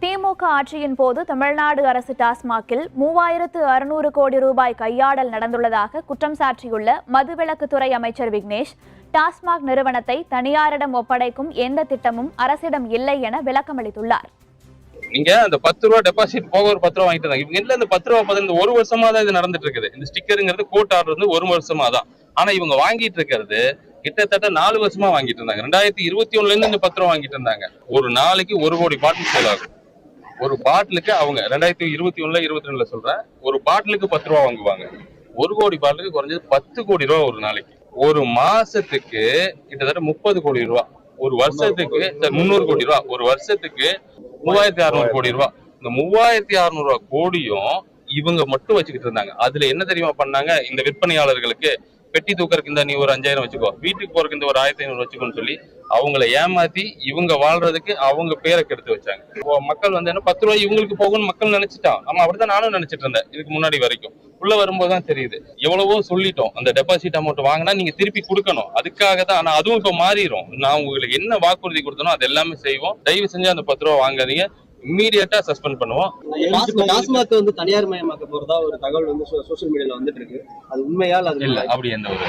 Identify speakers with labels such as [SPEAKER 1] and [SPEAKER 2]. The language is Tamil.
[SPEAKER 1] திமுக ஆட்சியின் போது தமிழ்நாடு அரசு டாஸ்மாகில் 3600 கோடி ரூபாய் கையாடல் நடந்துள்ளதாக குற்றம் சாட்டியுள்ள மதுவிலக்குத்துறை அமைச்சர் விக்னேஷ், டாஸ்மாக் நிறுவனத்தை தனியாரிடம் ஒப்படைக்கும் எந்த திட்டமும் அரசிடம் இல்லை என விளக்கமளித்துள்ளார்.
[SPEAKER 2] நீங்க அந்த 10 ரூபா டெபாசிட் போக ஒரு 10 ரூபா வாங்கிட்டு இருந்தாங்க. இவங்க இல்ல இந்த 10 ரூபா பதில் இந்த 1 வருஷமா தான் இது நடந்துட்டு இருக்குது. இந்த ஸ்டிக்கருங்கிறது கோர்ட் ஆர்டர் வந்து 1 வருஷமா தான். ஆனா இவங்க வாங்கிட்டு இருக்கிறது கிட்டத்தட்ட 4 வருஷமா வாங்கிட்டு இருந்தாங்க. 2021ல இருந்து இந்த 10 ரூபா வாங்கிட்டு இருந்தாங்க. ஒரு நாளைக்கு 1 கோடி பாட்டில் சேல் ஆகும். ஒரு பாட்டிலுக்கு அவங்க 2021ல 22ல சொல்றேன், ஒரு பாட்டிலுக்கு 10 ரூபா வாங்குவாங்க. 1 கோடி பாட்டிலுக்கு குறைஞ்சது 10 கோடி ரூபா ஒரு நாளைக்கு. ஒரு மாசத்துக்கு கிட்டத்தட்ட 30 கோடி ரூபா. ஒரு வருஷத்துக்கு 300 கோடி ரூபா. ஒரு வருஷத்துக்கு 3600 கோடி ரூபா. இந்த 3600 கோடியும் இவங்க மட்டும் வச்சுக்கிட்டு இருந்தாங்க. அதுல என்ன தெரியுமா பண்ணாங்க? இந்த விற்பனையாளர்களுக்கு பெட்டி தூக்கறதுக்கு இந்த நீ ஒரு 5000 வச்சுக்கோ, வீட்டுக்கு போறதுக்கு இந்த ஒரு 1500 வச்சுக்கோன்னு சொல்லி அவங்களை ஏமாத்தி இவங்க வாழ்றதுக்கு அவங்க பேரை கெடுத்து வச்சாங்க. மக்கள் வந்து என்ன 10 ரூபாய் இவங்களுக்கு போகும்னு மக்கள் நினைச்சிட்டான். ஆமா, அப்படிதான் நானும் நினைச்சிட்டு இருந்தேன் இதுக்கு முன்னாடி வரைக்கும். உள்ள வரும்போதுதான் தெரியுது. எவ்வளவோ சொல்லிட்டோம், அந்த டெபாசிட் அமௌண்ட் வாங்கினா நீங்க திருப்பி கொடுக்கணும், அதுக்காக தான். ஆனா அதுவும் இப்ப மாறிடும். நான் உங்களுக்கு என்ன வாக்குறுதி கொடுத்தனோ அது எல்லாமே செய்வோம். தயவு செஞ்சு அந்த 10 ரூபா வாங்காதீங்க. இம்மீடியட்டா சஸ்பெண்ட் பண்ணுவோம்.
[SPEAKER 3] டாஸ்மாக் வந்து தனியார் மயமாக்க போறதா ஒரு தகவல் வந்து சோசியல் மீடியால வந்துட்டு இருக்கு. அது உண்மையா?
[SPEAKER 2] இல்ல, அப்படி எந்த ஒரு